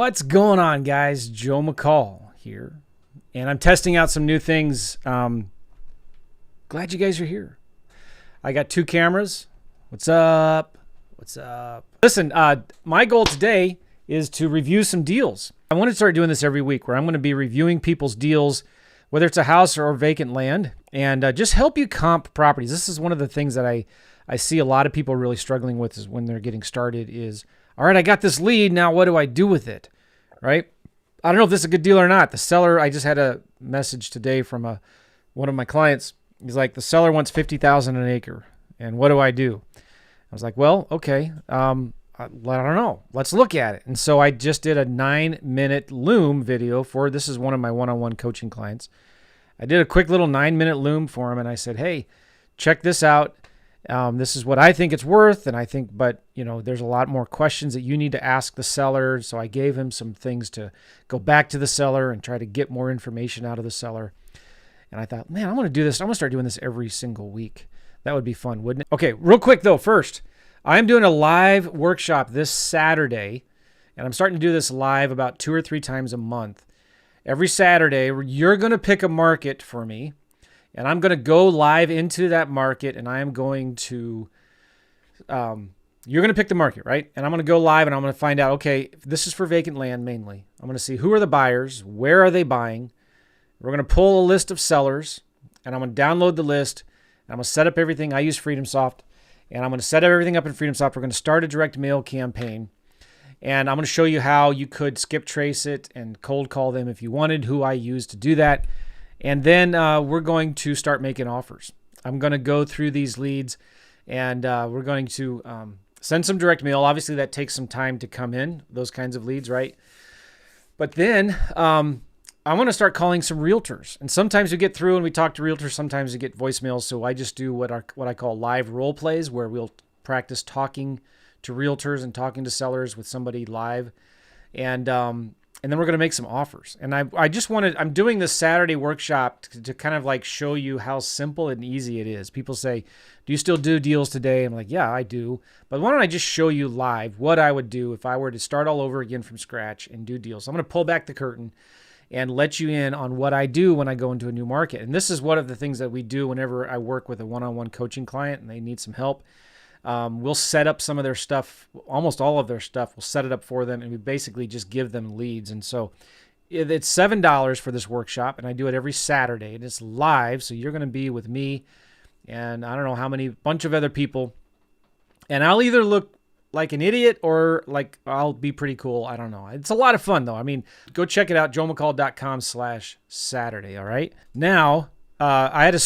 What's going on, guys? Joe McCall here, and I'm testing out some new things. Glad you guys are here. I got 2 cameras. What's up? What's up? Listen, my goal today is to review some deals. I want to start doing this every week where I'm going to be reviewing people's deals, whether it's a house or vacant land, and just help you comp properties. This is one of the things that I see a lot of people really struggling with is when they're getting started is, all right, I got this lead. Now what do I do with it? Right? I don't know if this is a good deal or not. The seller, I just had a message today from one of my clients. He's like, the seller wants $50,000 an acre. And what do I do? I was like, well, okay. I don't know. Let's look at it. And so I just did a 9-minute loom video this is one of my one-on-one coaching clients. I did a quick little 9-minute loom for him. And I said, hey, check this out. This is what I think it's worth. And I think, but there's a lot more questions that you need to ask the seller. So I gave him some things to go back to the seller and try to get more information out of the seller. And I thought, man, I'm going to do this. I'm going to start doing this every single week. That would be fun, wouldn't it? Okay, real quick though, first, I'm doing a live workshop this Saturday, and I'm starting to do this live about 2 or 3 times a month. Every Saturday, you're going to pick a market for me. And I'm going to go live into that market, and I am going to, you're going to pick the market, right? And I'm going to go live, and I'm going to find out, okay, this is for vacant land mainly. I'm going to see who are the buyers, where are they buying. We're going to pull a list of sellers, and I'm going to download the list, and I'm going to set up everything. I use FreedomSoft, and I'm going to set everything up in FreedomSoft. We're going to start a direct mail campaign, and I'm going to show you how you could skip trace it and cold call them if you wanted, who I use to do that. And then we're going to start making offers. I'm going to go through these leads, and we're going to send some direct mail. Obviously, that takes some time to come in, those kinds of leads, right? But then I want to start calling some realtors. And sometimes we get through and we talk to realtors. Sometimes we get voicemails. So I just do what I call live role plays, where we'll practice talking to realtors and talking to sellers with somebody live. And then we're going to make some offers. And I'm doing this Saturday workshop to kind of like show you how simple and easy it is. People say, do you still do deals today? I'm like, yeah, I do. But why don't I just show you live what I would do if I were to start all over again from scratch and do deals? So I'm going to pull back the curtain and let you in on what I do when I go into a new market. And this is one of the things that we do whenever I work with a one-on-one coaching client and they need some help. We'll set up some of their stuff, almost all of their stuff. We'll set it up for them, and we basically just give them leads. And so it's $7 for this workshop, and I do it every Saturday. And it's live, so you're going to be with me and I don't know how many, bunch of other people. And I'll either look like an idiot or like I'll be pretty cool. I don't know. It's a lot of fun, though. I mean, go check it out, joemccall.com/Saturday, all right? Now, I had a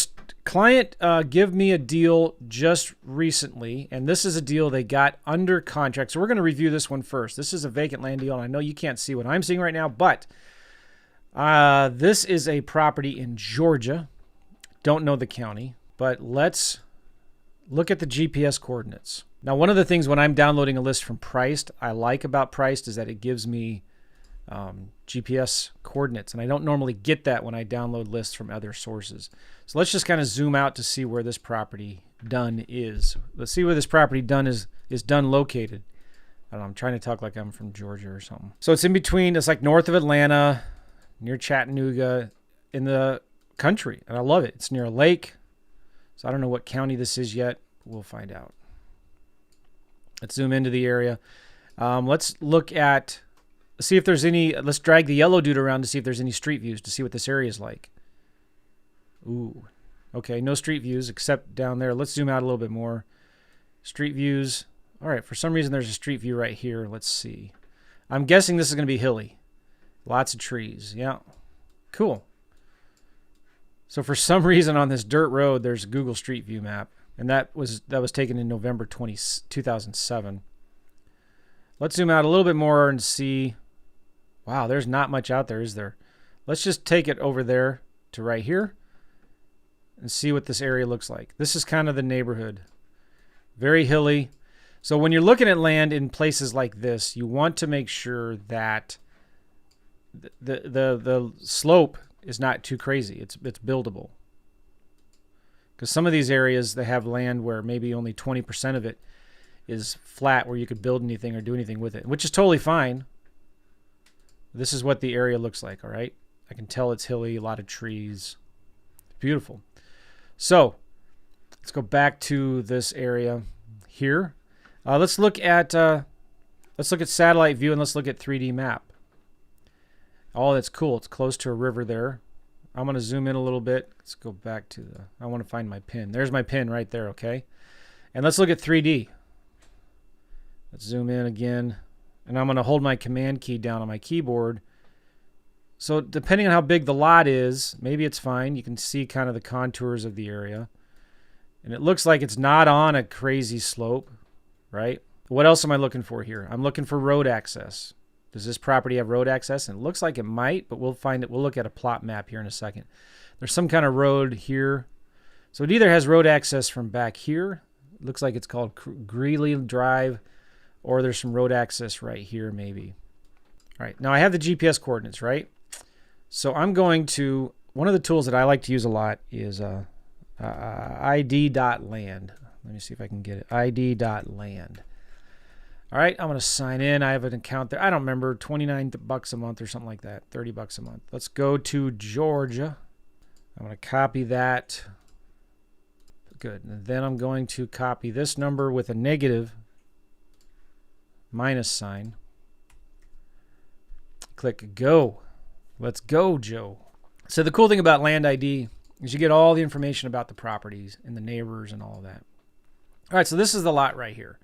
client give me a deal just recently, and this is a deal they got under contract. So we're going to review this one first. This is a vacant land deal, and I know you can't see what I'm seeing right now, but this is a property in Georgia. Don't know the county, but let's look at the GPS coordinates. Now, one of the things when I'm downloading a list from Priced, I like about Priced is that it gives me GPS coordinates, and I don't normally get that when I download lists from other sources. So let's just kind of zoom out to see where this property done is. Let's see where this property done is done located. I don't know, I'm trying to talk like I'm from Georgia or something. So it's in between, it's like north of Atlanta, near Chattanooga, in the country, and I love it. It's near a lake, so I don't know what county this is yet. We'll find out. Let's zoom into the area. Let's look at see if there's any, let's drag the yellow dude around to see if there's any street views to see what this area is like. Ooh, okay, no street views except down there. Let's zoom out a little bit more. Street views. All right, for some reason there's a street view right here. Let's see. I'm guessing this is going to be hilly. Lots of trees. Yeah, cool. So for some reason on this dirt road, there's a Google Street View map, and that was taken in November 2007. Let's zoom out a little bit more and see. Wow, there's not much out there, is there? Let's just take it over there to right here and see what this area looks like. This is kind of the neighborhood. Very hilly. So when you're looking at land in places like this, you want to make sure that the slope is not too crazy. It's buildable. Because some of these areas, they have land where maybe only 20% of it is flat, where you could build anything or do anything with it, which is totally fine. This is what the area looks like, all right? I can tell it's hilly, a lot of trees. Beautiful. So let's go back to this area here. Let's look at satellite view and let's look at 3D map. Oh, that's cool. It's close to a river there. I'm going to zoom in a little bit. Let's go back to I want to find my pin. There's my pin right there, okay? And let's look at 3D. Let's zoom in again. And I'm going to hold my command key down on my keyboard. So depending on how big the lot is, maybe it's fine. You can see kind of the contours of the area. And it looks like it's not on a crazy slope, right? What else am I looking for here? I'm looking for road access. Does this property have road access? And it looks like it might, but we'll find it. We'll look at a plot map here in a second. There's some kind of road here. So it either has road access from back here. It looks like it's called Greeley Drive. Or there's some road access right here, maybe. All right, now I have the GPS coordinates, right? So I'm going to, one of the tools that I like to use a lot is id.land. Let me see if I can get it. id.land. All right, I'm going to sign in. I have an account there. I don't remember, $29 a month or something like that, $30 a month. Let's go to Georgia. I'm going to copy that. Good. And then I'm going to copy this number with a negative minus sign. Click go. Let's go, Joe. So the cool thing about Land ID is you get all the information about the properties and the neighbors and all of that. All right, so this is the lot right here.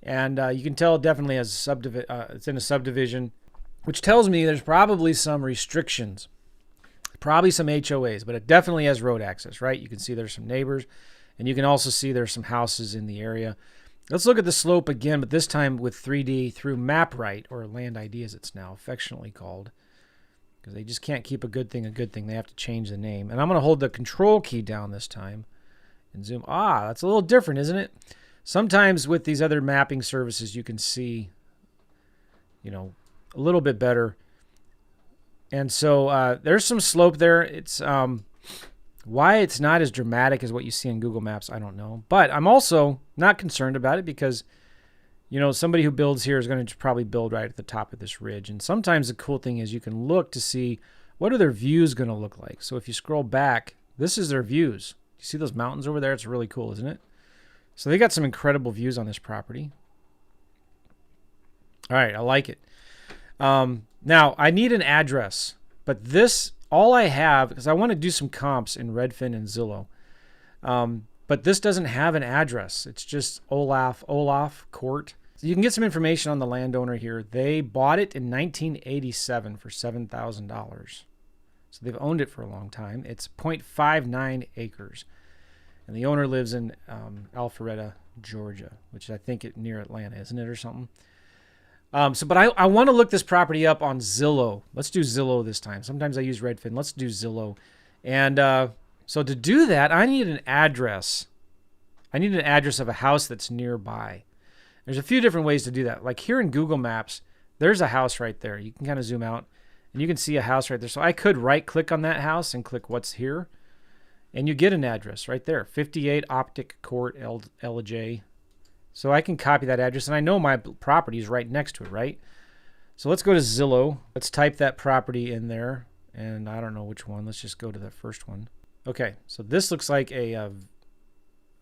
And you can tell it definitely has it's in a subdivision, which tells me there's probably some restrictions, probably some HOAs, but it definitely has road access, right? You can see there's some neighbors, and you can also see there's some houses in the area. Let's look at the slope again, but this time with 3D through MapRight, or Land ID as it's now affectionately called, because they just can't keep a good thing. They have to change the name. And I'm going to hold the control key down this time and zoom. Ah, that's a little different, isn't it? Sometimes with these other mapping services, you can see, a little bit better. And so there's some slope there. It's why it's not as dramatic as what you see in Google Maps, I don't know. But I'm also not concerned about it because, somebody who builds here is going to probably build right at the top of this ridge. And sometimes the cool thing is you can look to see what are their views going to look like. So if you scroll back, this is their views. You see those mountains over there? It's really cool, isn't it? So they got some incredible views on this property. All right, I like it. Now, I need an address, but all I have, because I want to do some comps in Redfin and Zillow, but this doesn't have an address. It's just Olaf Court. So you can get some information on the landowner here. They bought it in 1987 for $7,000. So they've owned it for a long time. It's 0.59 acres. And the owner lives in Alpharetta, Georgia, which I think it's near Atlanta, isn't it, or something? But I want to look this property up on Zillow. Let's do Zillow this time. Sometimes I use Redfin. Let's do Zillow. And so to do that, I need an address. I need an address of a house that's nearby. There's a few different ways to do that. Like here in Google Maps, there's a house right there. You can kind of zoom out, and you can see a house right there. So I could right-click on that house and click what's here. And you get an address right there, 58 Optic Court, LJ. So I can copy that address, and I know my property is right next to it, right? So let's go to Zillow. Let's type that property in there, and I don't know which one. Let's just go to the first one. Okay, so this looks like a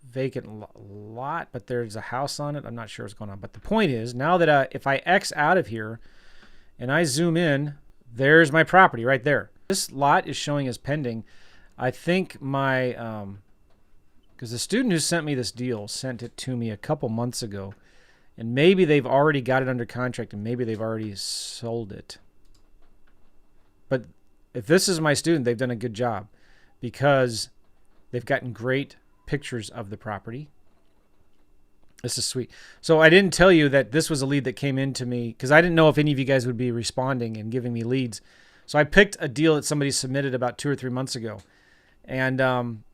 vacant lot, but there's a house on it. I'm not sure what's going on. But the point is, now that if I X out of here and I zoom in, there's my property right there. This lot is showing as pending. I think because the student who sent me this deal sent it to me a couple months ago, and maybe they've already got it under contract and maybe they've already sold it. But if this is my student, they've done a good job because they've gotten great pictures of the property. This is sweet. So I didn't tell you that this was a lead that came into me because I didn't know if any of you guys would be responding and giving me leads. So I picked a deal that somebody submitted about 2 or 3 months ago. And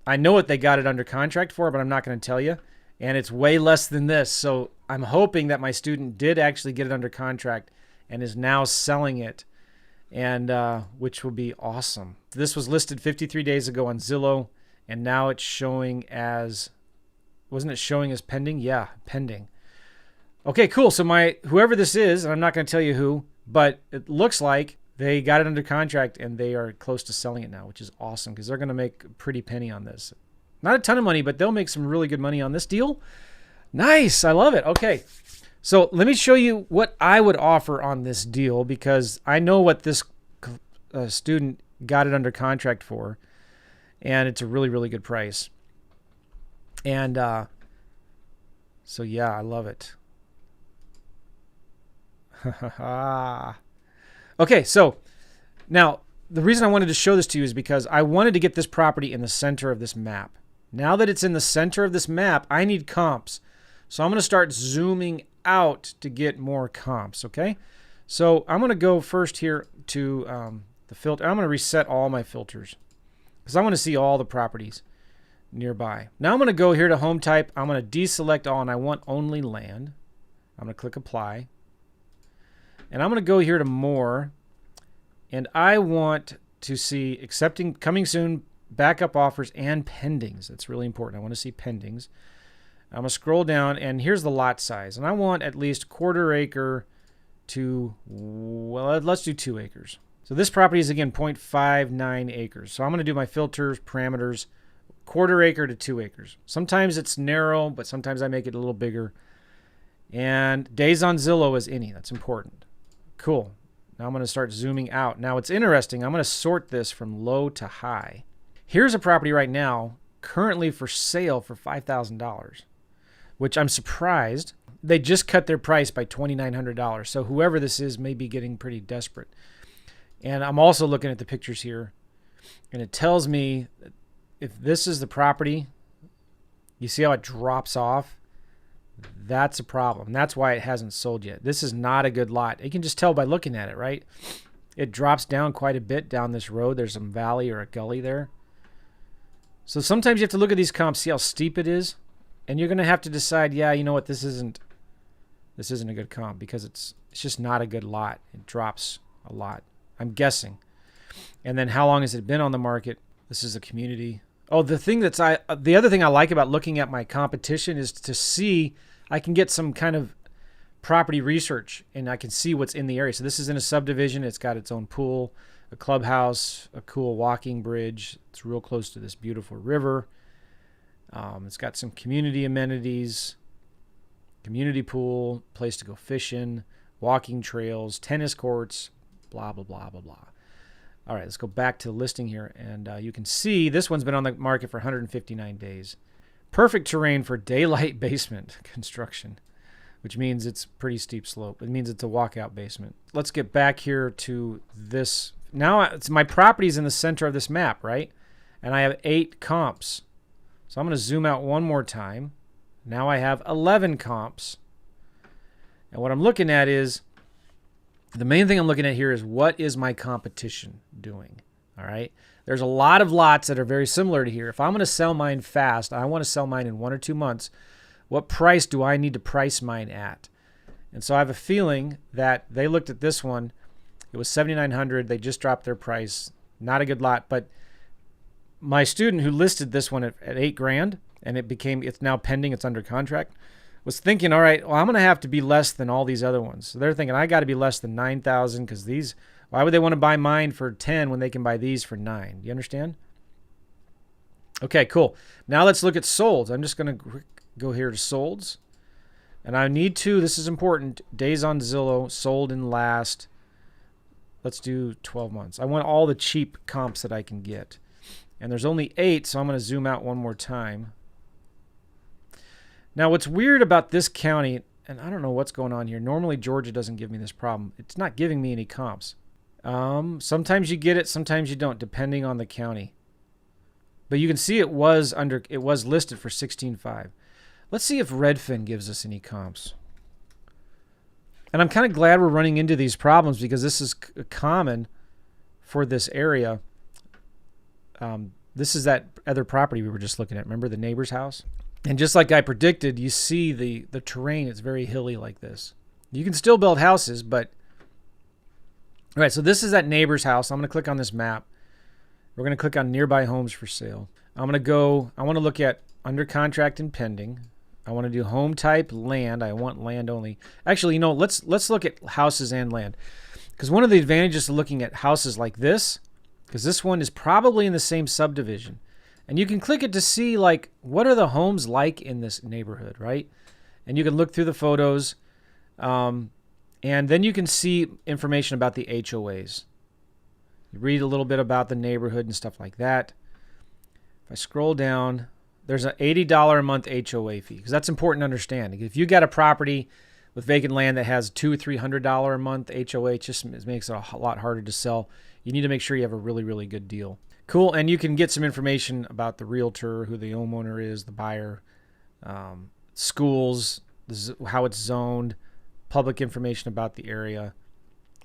I know what they got it under contract for, but I'm not going to tell you. And it's way less than this. So I'm hoping that my student did actually get it under contract and is now selling it, and which will be awesome. This was listed 53 days ago on Zillow, and now it's showing as, wasn't it showing as pending? Yeah, pending. Okay, cool. So whoever this is, and I'm not going to tell you who, But it looks like they got it under contract and they are close to selling it now, which is awesome because they're going to make a pretty penny on this. Not a ton of money, but they'll make some really good money on this deal. Nice. I love it. Okay. So let me show you what I would offer on this deal because I know what this student got it under contract for, and it's a really, really good price. And so, yeah, I love it. Okay, so now the reason I wanted to show this to you is because I wanted to get this property in the center of this map. Now that it's in the center of this map, I need comps. So I'm going to start zooming out to get more comps, okay? So I'm going to go first here to the filter. I'm going to reset all my filters because I want to see all the properties nearby. Now I'm going to go here to home type. I'm going to deselect all, and I want only land. I'm going to click apply. And I'm going to go here to more, and I want to see accepting, coming soon, backup offers, and pendings. That's really important. I want to see pendings. I'm going to scroll down, and here's the lot size. And I want at least 1/4 acre to, well, let's do 2 acres. So this property is, again, 0.59 acres. So I'm going to do my filters, parameters, 1/4 acre to 2 acres. Sometimes it's narrow, but sometimes I make it a little bigger. And days on Zillow is any. That's important. Cool. Now I'm going to start zooming out. Now it's interesting. I'm going to sort this from low to high. Here's a property right now currently for sale for $5,000, which I'm surprised. They just cut their price by $2,900. So whoever this is may be getting pretty desperate. And I'm also looking at the pictures here, and it tells me that if this is the property, you see how it drops off? That's a problem. That's why it hasn't sold yet. This is not a good lot. You can just tell by looking at it, right? It drops down quite a bit down this road. There's some valley or a gully there. So sometimes you have to look at these comps, see how steep it is, and you're going to have to decide, yeah, you know what, this isn't a good comp because it's just not a good lot. It drops a lot, I'm guessing. And then how long has it been on the market? This is a community. Oh, the other thing I like about looking at my competition is to see, I can get some kind of property research and I can see what's in the area. So this is in a subdivision. It's got its own pool, a clubhouse, a cool walking bridge. It's real close to this beautiful river. It's got some community amenities, community pool, place to go fishing, walking trails, tennis courts, blah, blah, blah, blah, blah. All right, let's go back to the listing here. And you can see this one's been on the market for 159 days. Perfect terrain for daylight basement construction, which means it's pretty steep slope. It means it's a walkout basement. Let's get back here to this. Now it's my property's in the center of this map, right? And I have 8 comps. So I'm going to zoom out one more time. Now I have 11 comps. And what I'm looking at is, the main thing I'm looking at here is what is my competition doing? All right. There's a lot of lots that are very similar to here. If I'm going to sell mine fast, I want to sell mine in 1 or 2 months. What price do I need to price mine at? And so I have a feeling that they looked at this one. It was $7,900. They just dropped their price. Not a good lot. But my student who listed this one at $8,000 and it's now pending, it's under contract, was thinking, all right, well, I'm going to have to be less than all these other ones. So they're thinking, I got to be less than 9,000 because these, why would they want to buy mine for 10 when they can buy these for 9? You understand? Okay, cool. Now let's look at solds. I'm just going to go here to solds. And I need to, this is important, days on Zillow, sold in last. Let's do 12 months. I want all the cheap comps that I can get. And there's only 8, so I'm going to zoom out one more time. Now, what's weird about this county, and I don't know what's going on here. Normally, Georgia doesn't give me this problem. It's not giving me any comps. Sometimes you get it, sometimes you don't, depending on the county. But you can see it was listed for $16,500. Let's see if Redfin gives us any comps. And I'm kind of glad we're running into these problems because this is common for this area. This is that other property we were just looking at. Remember the neighbor's house? And just like I predicted, you see the terrain is very hilly like this. You can still build houses, but... All right, so this is that neighbor's house. I'm going to click on this map. We're going to click on nearby homes for sale. I want to look at under contract and pending. I want to do home type land. I want land only. Actually, you know, let's look at houses and land. Because one of the advantages of looking at houses like this, because this one is probably in the same subdivision. And you can click it to see, like, what are the homes like in this neighborhood, right? And you can look through the photos. And then you can see information about the HOAs. You read a little bit about the neighborhood and stuff like that. If I scroll down, there's an $80 a month HOA fee, because that's important to understand. If you got a property with vacant land that has $200 or $300 a month HOA, it just makes it a lot harder to sell. You need to make sure you have a really, really good deal. Cool, and you can get some information about the realtor, who the homeowner is, the buyer, schools, how it's zoned, public information about the area.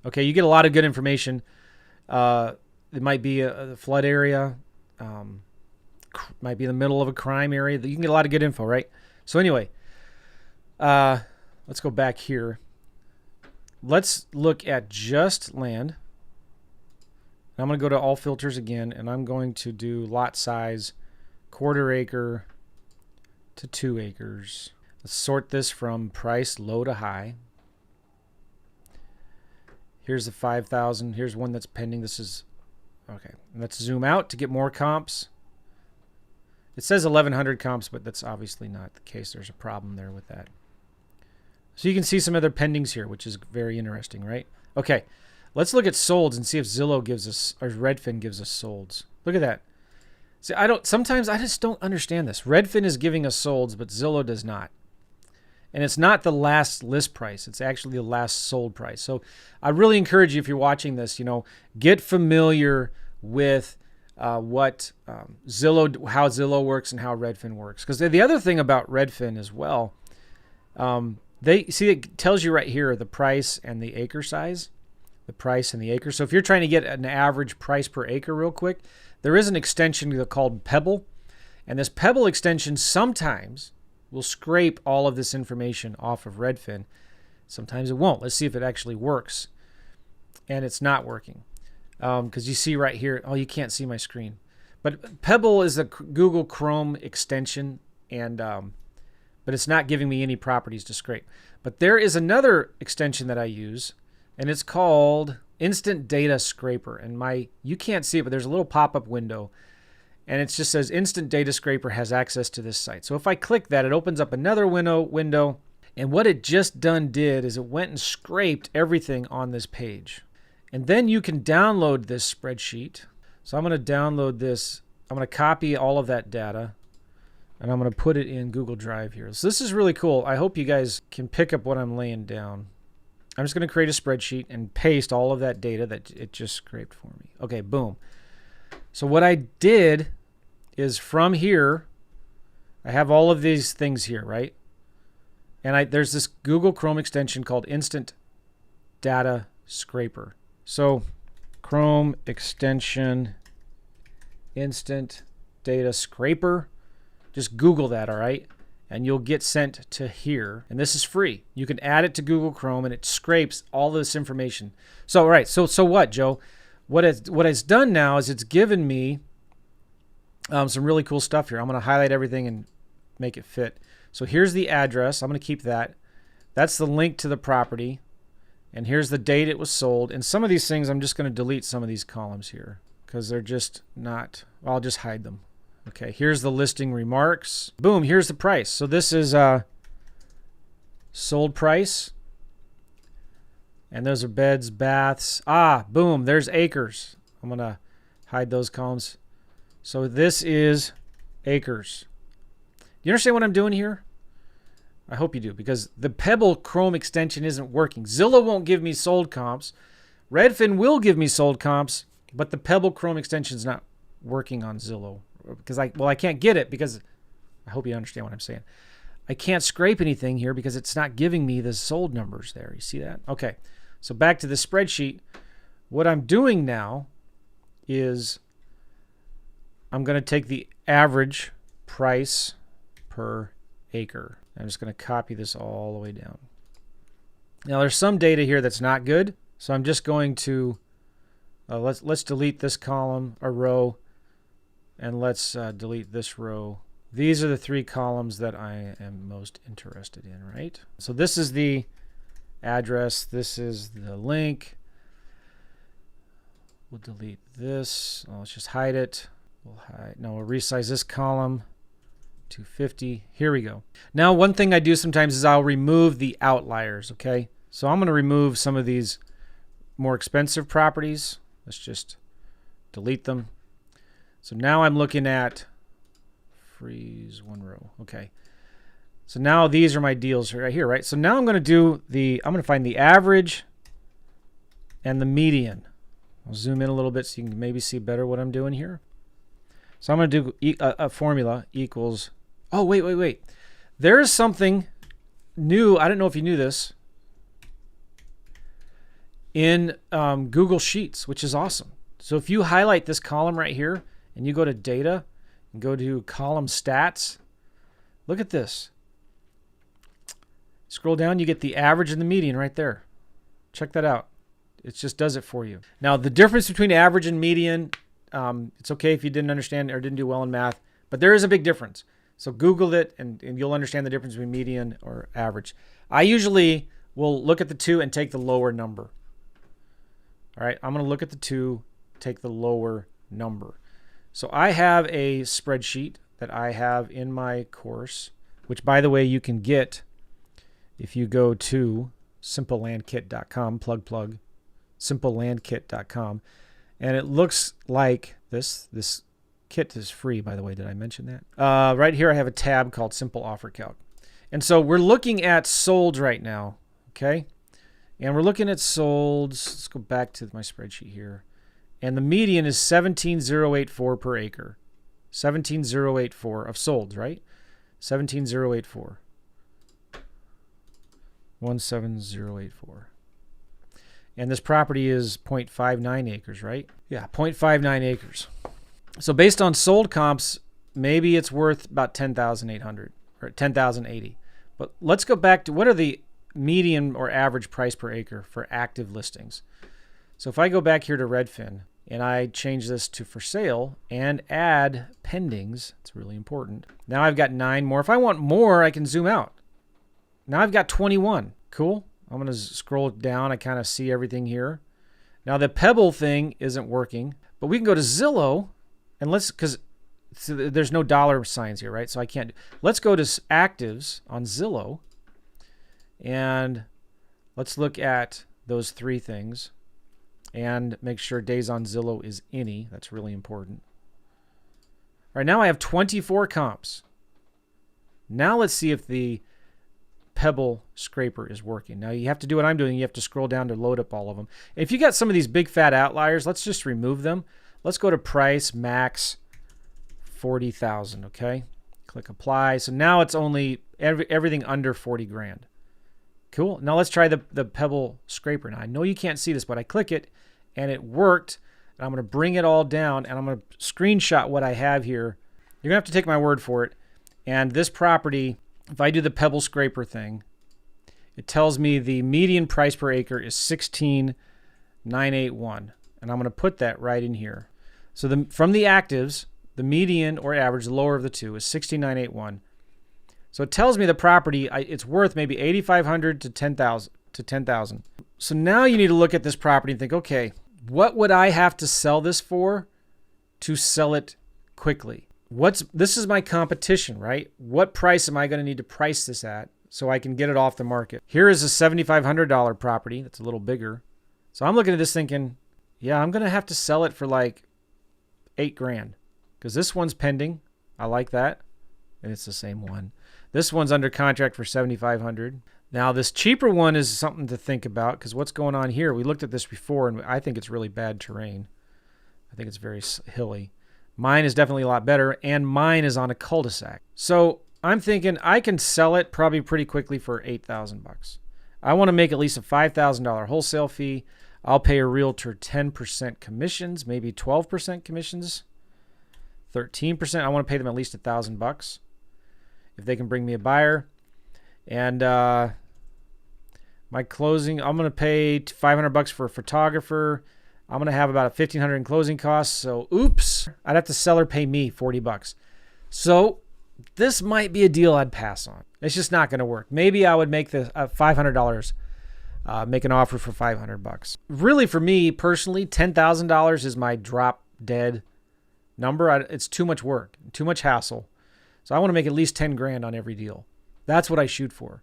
Okay, you get a lot of good information. It might be a flood area, might be in the middle of a crime area. You can get a lot of good info, right? So anyway, let's go back here. Let's look at just land. I'm going to go to all filters again, and I'm going to do lot size, 1/4 acre to 2 acres. Let's sort this from price low to high. Here's the 5,000. Here's one that's pending. This is, okay. Let's zoom out to get more comps. It says 1,100 comps, but that's obviously not the case. There's a problem there with that. So you can see some other pendings here, which is very interesting, right? Okay, let's look at solds and see if Zillow gives us, or Redfin gives us solds. Look at that. See, sometimes I just don't understand this. Redfin is giving us solds, but Zillow does not. And it's not the last list price. It's actually the last sold price. So I really encourage you, if you're watching this, you know, get familiar with what Zillow, how Zillow works and how Redfin works. Because the other thing about Redfin as well, it tells you right here the price and the acre size, the price and the acre. So if you're trying to get an average price per acre real quick, there is an extension called Pebble, and this Pebble extension sometimes will scrape all of this information off of Redfin. Sometimes it won't. Let's see if it actually works. And it's not working. Because you see right here, oh, you can't see my screen. But Pebble is a Google Chrome extension, and but it's not giving me any properties to scrape. But there is another extension that I use, and it's called Instant Data Scraper. And you can't see it, but there's a little pop-up window, and it just says Instant Data Scraper has access to this site. So if I click that, it opens up another window, and what it just did is it went and scraped everything on this page. And then you can download this spreadsheet. So I'm going to download this. I'm going to copy all of that data, and I'm going to put it in Google Drive here. So this is really cool. I hope you guys can pick up what I'm laying down. I'm just going to create a spreadsheet and paste all of that data that it just scraped for me. Okay, boom. So what I did is from here, I have all of these things here, right? And there's this Google Chrome extension called Instant Data Scraper. So Chrome extension, Instant Data Scraper. Just Google that, all right? And you'll get sent to here. And this is free. You can add it to Google Chrome, and it scrapes all this information. So, all right, so what, Joe? What it's done now is it's given me some really cool stuff here. I'm going to highlight everything and make it fit. So here's the address. I'm going to keep that. That's the link to the property. And here's the date it was sold. And some of these things, I'm just going to delete some of these columns here because they're just not, I'll just hide them. Okay, here's the listing remarks. Boom, here's the price. So this is sold price. And those are beds, baths. Boom, there's acres. I'm going to hide those columns. So this is acres. You understand what I'm doing here? I hope you do, because the Pebble Chrome extension isn't working. Zillow won't give me sold comps. Redfin will give me sold comps, but the Pebble Chrome extension is not working on Zillow. Because I can't get it because, I hope you understand what I'm saying. I can't scrape anything here because it's not giving me the sold numbers there. You see that? Okay, so back to the spreadsheet. What I'm doing now is I'm going to take the average price per acre. I'm just going to copy this all the way down. Now there's some data here that's not good, so I'm just going to let's delete this column or row, and let's delete this row These are the 3 columns that I am most interested in, right? So this is the address. This is the link. We'll delete this. Oh, let's just hide it. We'll resize this column. 250. Here we go. Now, one thing I do sometimes is I'll remove the outliers, okay? So I'm going to remove some of these more expensive properties. Let's just delete them. So now I'm looking at freeze 1 row. Okay. So now these are my deals right here, right? So now I'm going to find the average and the median. I'll zoom in a little bit so you can maybe see better what I'm doing here. So I'm going to do a formula equals, oh, wait. There is something new. I don't know if you knew this in Google Sheets, which is awesome. So if you highlight this column right here and you go to data and go to column stats, look at this. Scroll down, you get the average and the median right there. Check that out. It just does it for you. Now, the difference between average and median, it's okay if you didn't understand or didn't do well in math, but there is a big difference. So Google it and you'll understand the difference between median or average. I usually will look at the 2 and take the lower number. All right, I'm going to look at the 2, take the lower number. So I have a spreadsheet that I have in my course, which, by the way, you can get if you go to simplelandkit.com, plug, simplelandkit.com. And it looks like this. This kit is free, by the way. Did I mention that? Right here I have a tab called Simple Offer Calc. And so we're looking at solds right now, okay? And we're looking at solds. Let's go back to my spreadsheet here. And the median is 17,084 per acre. 17,084 of solds, right? 17,084. 17084. And this property is 0.59 acres, right? Yeah, 0.59 acres. So based on sold comps, maybe it's worth about 10,800 or 10,080. But let's go back to what are the median or average price per acre for active listings. So if I go back here to Redfin and I change this to for sale and add pendings, it's really important. Now I've got 9 more. If I want more, I can zoom out. Now I've got 21. Cool. I'm going to scroll down. I kind of see everything here. Now the Pebble thing isn't working, but we can go to Zillow and because there's no dollar signs here, right? So I can't. Let's go to actives on Zillow and let's look at those 3 things and make sure days on Zillow is any. That's really important. All right, now I have 24 comps. Now let's see if the Pebble scraper is working. Now you have to do what I'm doing. You have to scroll down to load up all of them. If you got some of these big fat outliers, let's just remove them. Let's go to price max 40,000. Okay, click apply. So now it's only everything under 40 grand. Cool. Now let's try the Pebble scraper. Now I know you can't see this, but I click it and it worked. And I'm going to bring it all down and I'm going to screenshot what I have here. You're going to have to take my word for it. And this property, if I do the Pebble scraper thing, it tells me the median price per acre is 16,981. And I'm going to put that right in here. So from the actives, the median or average, the lower of the 2, is 16,981. So it tells me the property, it's worth maybe 8,500 to 10,000. So now you need to look at this property and think, okay, what would I have to sell this for to sell it quickly? This is my competition, right? What price am I going to need to price this at so I can get it off the market? Here is a $7,500 property that's a little bigger. So I'm looking at this thinking, yeah, I'm going to have to sell it for like 8 grand because this one's pending. I like that. And it's the same one. This one's under contract for $7,500. Now this cheaper one is something to think about because what's going on here? We looked at this before and I think it's really bad terrain. I think it's very hilly. Mine is definitely a lot better, and mine is on a cul-de-sac. So I'm thinking I can sell it probably pretty quickly for $8,000. I want to make at least a $5,000 wholesale fee. I'll pay a realtor 10% commissions, maybe 12% commissions, 13%. I want to pay them at least $1,000 if they can bring me a buyer. And my closing, I'm going to pay $500 for a photographer. I'm going to have about $1,500 in closing costs. So, oops, I'd have to sell or pay me $40. So this might be a deal I'd pass on. It's just not going to work. Maybe I would make the $500, make an offer for $500. Really, for me personally, $10,000 is my drop dead number. It's too much work, too much hassle. So I want to make at least 10 grand on every deal. That's what I shoot for.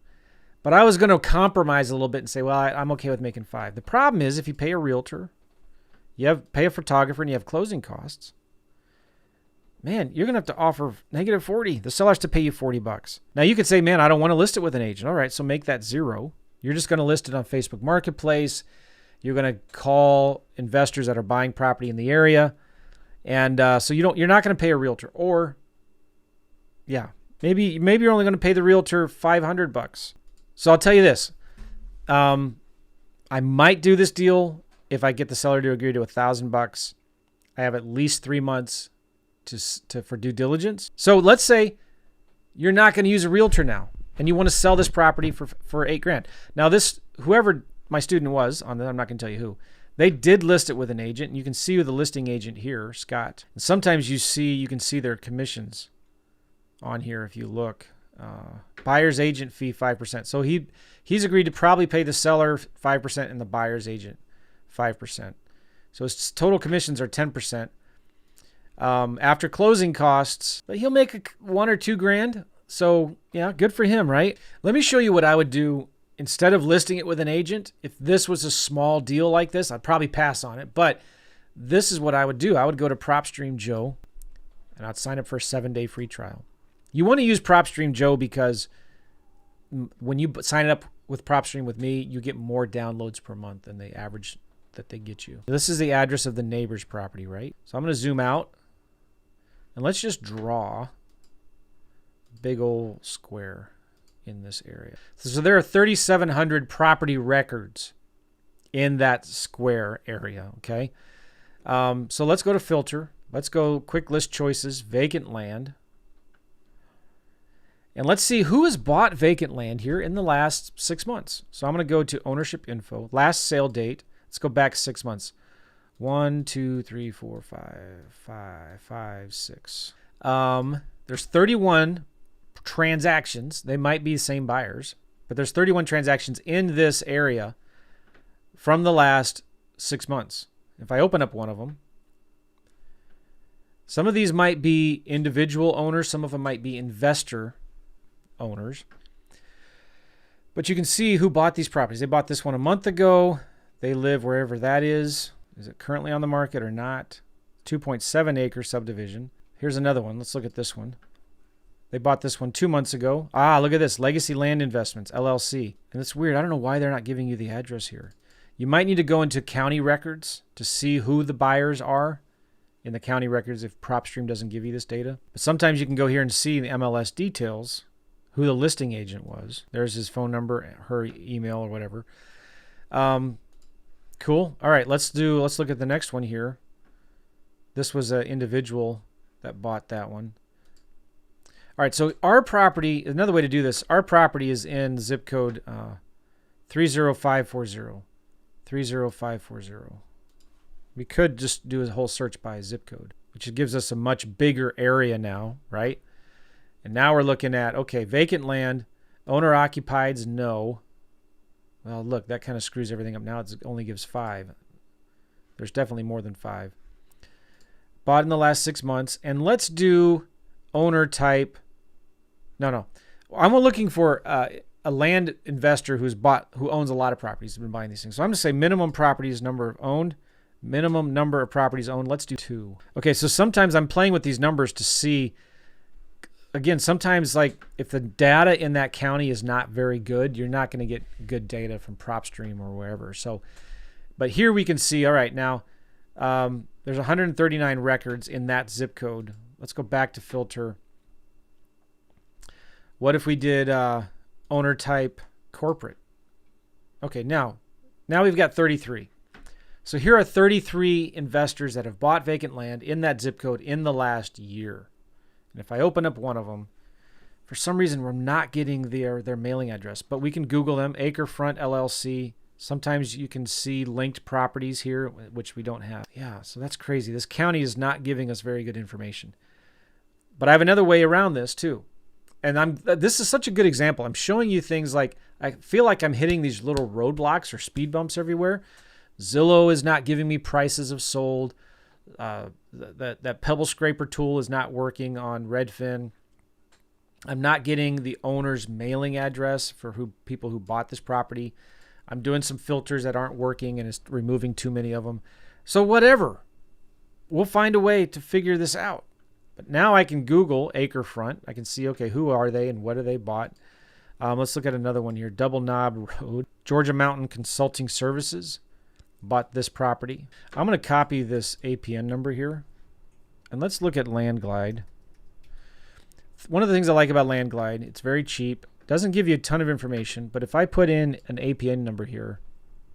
But I was going to compromise a little bit and say, well, I'm okay with making 5. The problem is if you pay a realtor, pay a photographer, and you have closing costs, man, you're going to have to offer negative 40. The seller has to pay you $40. Now you could say, man, I don't want to list it with an agent. All right, so make that 0. You're just going to list it on Facebook Marketplace. You're going to call investors that are buying property in the area. And so you're not going to pay a realtor. Or, maybe you're only going to pay the realtor $500. So I'll tell you this. I might do this deal if I get the seller to agree to $1,000. I have at least 3 months for due diligence. So let's say you're not going to use a realtor now, and you want to sell this property for $8 grand. Now whoever my student was on that, I'm not going to tell you who, they did list it with an agent, and you can see who the listing agent here, Scott. And sometimes you can see their commissions on here if you look. Buyer's agent fee 5%. So he's agreed to probably pay the seller 5% and the buyer's agent 5%. So his total commissions are 10%. After closing costs, but he'll make $1 or $2 grand. So yeah, good for him, right? Let me show you what I would do instead of listing it with an agent. If this was a small deal like this, I'd probably pass on it. But this is what I would do. I would go to PropStream Joe and I'd sign up for a 7-day free trial. You want to use PropStream Joe because when you sign it up with PropStream with me, you get more downloads per month than the average that they get you. This is the address of the neighbor's property, right? So I'm going to zoom out and let's just draw a big old square in this area. So there are 3,700 property records in that square area, okay? So let's go to filter. Let's go quick list choices, vacant land. And let's see who has bought vacant land here in the last 6 months. So I'm going to go to ownership info, last sale date. Let's go back 6 months. 1, 2, 3, 4, 5, 6. There's 31 transactions. They might be the same buyers, but there's 31 transactions in this area from the last 6 months. If I open up one of them, some of these might be individual owners. Some of them might be investor owners. But you can see who bought these properties. They bought this one a month ago. They live wherever that is. Is it currently on the market or not? 2.7 acre subdivision. Here's another one. Let's look at this one. They bought this one 2 months ago. Look at this. Legacy Land Investments, LLC. And it's weird. I don't know why they're not giving you the address here. You might need to go into county records to see who the buyers are in the county records if PropStream doesn't give you this data. But sometimes you can go here and see the MLS details, who the listing agent was. There's his phone number, her email, or whatever. Cool. All right, let's look at the next one here. This was an individual that bought that one. All right, so our property, another way to do this, our property is in zip code 30540. 30540. We could just do a whole search by zip code, which gives us a much bigger area now, right? And now we're looking at, okay, vacant land, owner occupieds, no. Well, look, that kind of screws everything up. Now it only gives 5. There's definitely more than 5. Bought in the last 6 months. And let's do owner type. No. I'm looking for a land investor who owns a lot of properties, has been buying these things. So I'm going to say minimum properties number owned, minimum number of properties owned. Let's do 2. Okay, so sometimes I'm playing with these numbers to see. Again, sometimes like if the data in that county is not very good, you're not going to get good data from PropStream or wherever. So, but here we can see, all right, now there's 139 records in that zip code. Let's go back to filter. What if we did owner type corporate? Okay, now we've got 33. So here are 33 investors that have bought vacant land in that zip code in the last year. And if I open up one of them, for some reason we're not getting their mailing address, but we can Google them, Acrefront LLC. Sometimes you can see linked properties here, which we don't have. Yeah, so that's crazy. This county is not giving us very good information. But I have another way around this too. And this is such a good example. I'm showing you things like, I feel like I'm hitting these little roadblocks or speed bumps everywhere. Zillow is not giving me prices of sold. That Pebble Scraper tool is not working on Redfin. I'm not getting the owner's mailing address for people who bought this property. I'm doing some filters that aren't working and it's removing too many of them. So whatever, we'll find a way to figure this out. But now I can Google acrefront. I can see, okay, who are they and what are they bought? Let's look at another one here. Double Knob Road. Georgia Mountain Consulting Services bought this property. I'm going to copy this APN number here. And let's look at Landglide. One of the things I like about Landglide, it's very cheap. Doesn't give you a ton of information. But if I put in an APN number here,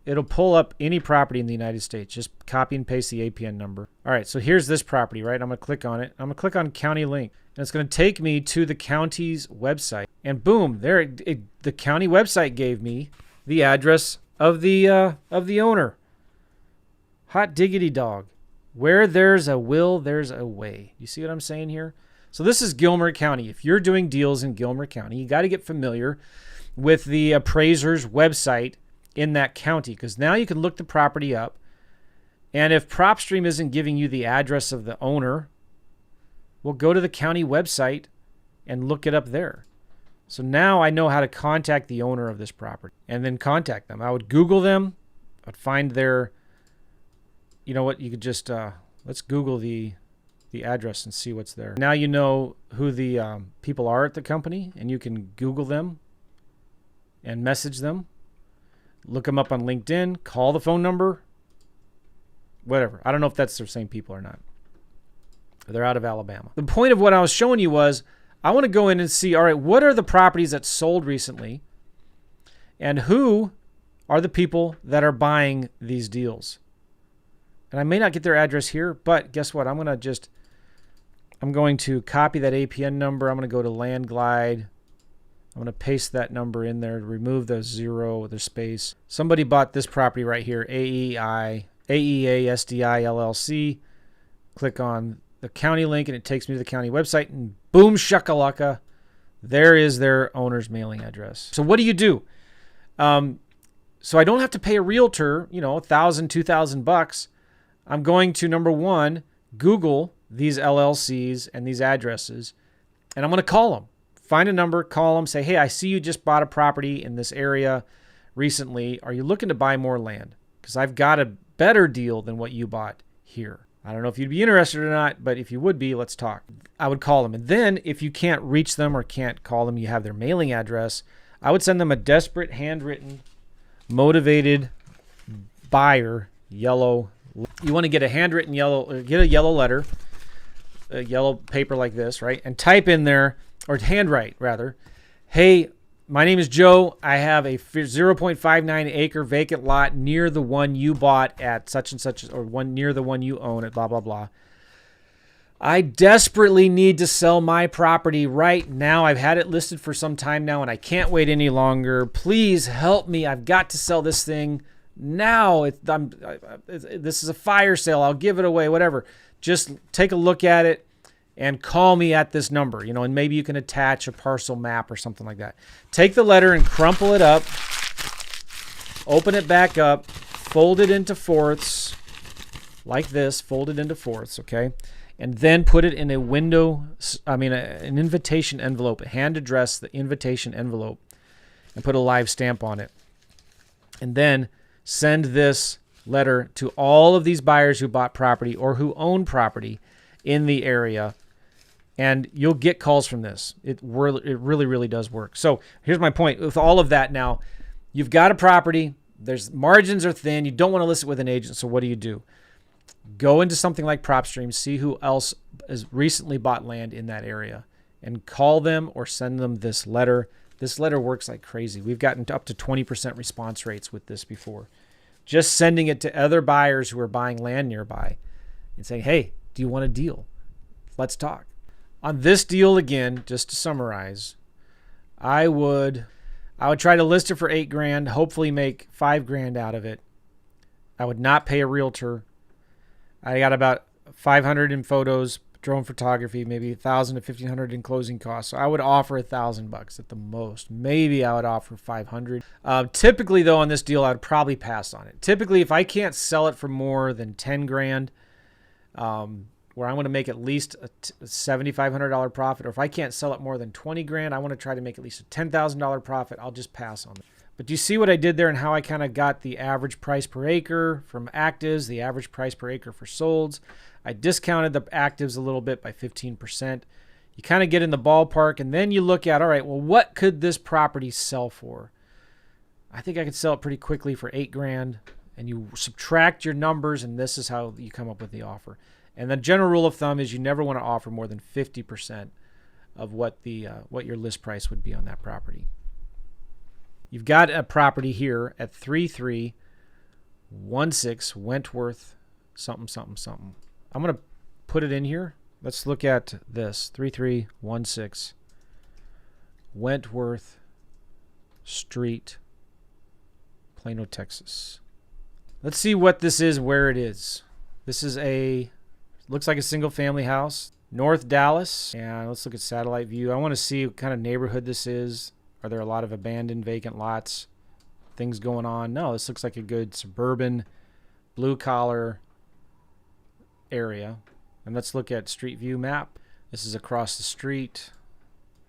it'll pull up any property in the United States. Just copy and paste the APN number. All right, so here's this property, right? I'm going to click on it. I'm going to click on County Link. And it's going to take me to the county's website. And boom, there the county website gave me the address of the owner. Hot diggity dog. Where there's a will, there's a way. You see what I'm saying here? So this is Gilmer County. If you're doing deals in Gilmer County, you got to get familiar with the appraiser's website in that county, because now you can look the property up. And if PropStream isn't giving you the address of the owner, well, go to the county website and look it up there. So now I know how to contact the owner of this property and then contact them. I would Google them. I'd find their, you know what, you could just, let's Google the address and see what's there. Now you know who the people are at the company, and you can Google them and message them. Look them up on LinkedIn, call the phone number, whatever. I don't know if that's the same people or not. They're out of Alabama. The point of what I was showing you was I want to go in and see, all right, what are the properties that sold recently and who are the people that are buying these deals? And I may not get their address here, but guess what? I'm going to copy that APN number. I'm going to go to Landglide. I'm going to paste that number in there, remove the zero, the space. Somebody bought this property right here, AEA SDI LLC. Click on the county link and it takes me to the county website, and boom shakalaka, there is their owner's mailing address. So what do you do? So I don't have to pay a realtor, $1,000, $2,000. I'm going to, number one, Google these LLCs and these addresses, and I'm going to call them. Find a number, call them, say, hey, I see you just bought a property in this area recently. Are you looking to buy more land? Because I've got a better deal than what you bought here. I don't know if you'd be interested or not, but if you would be, let's talk. I would call them. And then if you can't reach them or can't call them, you have their mailing address, I would send them a desperate, handwritten, motivated buyer yellow. You want to get a handwritten get a yellow letter, a yellow paper like this, right? And type in there, or handwrite rather, hey, my name is Joe. I have a 0.59 acre vacant lot near the one you bought at such and such, or near the one you own at blah, blah, blah. I desperately need to sell my property right now. I've had it listed for some time now and I can't wait any longer. Please help me. I've got to sell this thing now. This is a fire sale. I'll give it away, whatever. Just take a look at it and call me at this number, and maybe you can attach a parcel map or something like that. Take the letter and crumple it up, open it back up, fold it into fourths, like this, fold it into fourths, okay? And then put it in an invitation envelope, hand address the invitation envelope, and put a live stamp on it. And then send this letter to all of these buyers who bought property or who own property in the area. And you'll get calls from this. It really, really does work. So here's my point. With all of that now, you've got a property. There's margins are thin. You don't want to list it with an agent. So what do? Go into something like PropStream, see who else has recently bought land in that area, and call them or send them this letter. This letter works like crazy. We've gotten up to 20% response rates with this before. Just sending it to other buyers who are buying land nearby and saying, hey, do you want a deal? Let's talk. On this deal, again, just to summarize, I would try to list it for $8,000, hopefully make $5,000 out of it. I would not pay a realtor. I got about 500 in photos, drone photography, maybe $1,000 to $1,500 in closing costs. So I would offer $1,000 at the most. Maybe I would offer $500. Typically, though, on this deal, I'd probably pass on it. Typically, if I can't sell it for more than 10 grand, where I'm going to make at least a $7,500 profit, or if I can't sell it more than 20 grand, I want to try to make at least a $10,000 profit. I'll just pass on it. But do you see what I did there and how I kind of got the average price per acre from actives, the average price per acre for solds? I discounted the actives a little bit by 15%. You kind of get in the ballpark, and then you look at, all right, well, what could this property sell for? I think I could sell it pretty quickly for 8 grand, and you subtract your numbers, and this is how you come up with the offer. And the general rule of thumb is you never want to offer more than 50% of what your list price would be on that property. You've got a property here at 3316 Wentworth something. I'm going to put it in here. Let's look at this. 3316 Wentworth Street, Plano, Texas. Let's see what this is, where it is. This is looks like a single family house, North Dallas. And let's look at satellite view. I want to see what kind of neighborhood this is. Are there a lot of abandoned vacant lots? Things going on? No, this looks like a good suburban, blue-collar area. And let's look at street view map. This is across the street.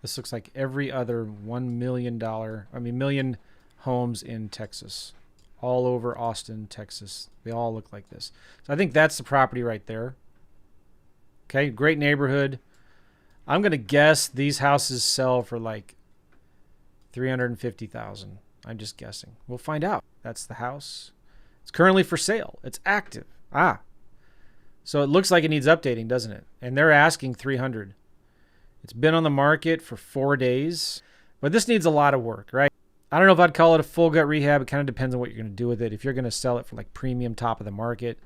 This looks like every other million homes in Texas. All over Austin, Texas. They all look like this. So I think that's the property right there. Okay, great neighborhood. I'm going to guess these houses sell for like $350,000. I'm just guessing. We'll find out. That's the house. It's currently for sale. It's active. So it looks like it needs updating, doesn't it? And they're asking $300,000. It's been on the market for 4 days, but this needs a lot of work, right? I don't know if I'd call it a full gut rehab. It kind of depends on what you're going to do with it. If you're going to sell it for like premium top of the market,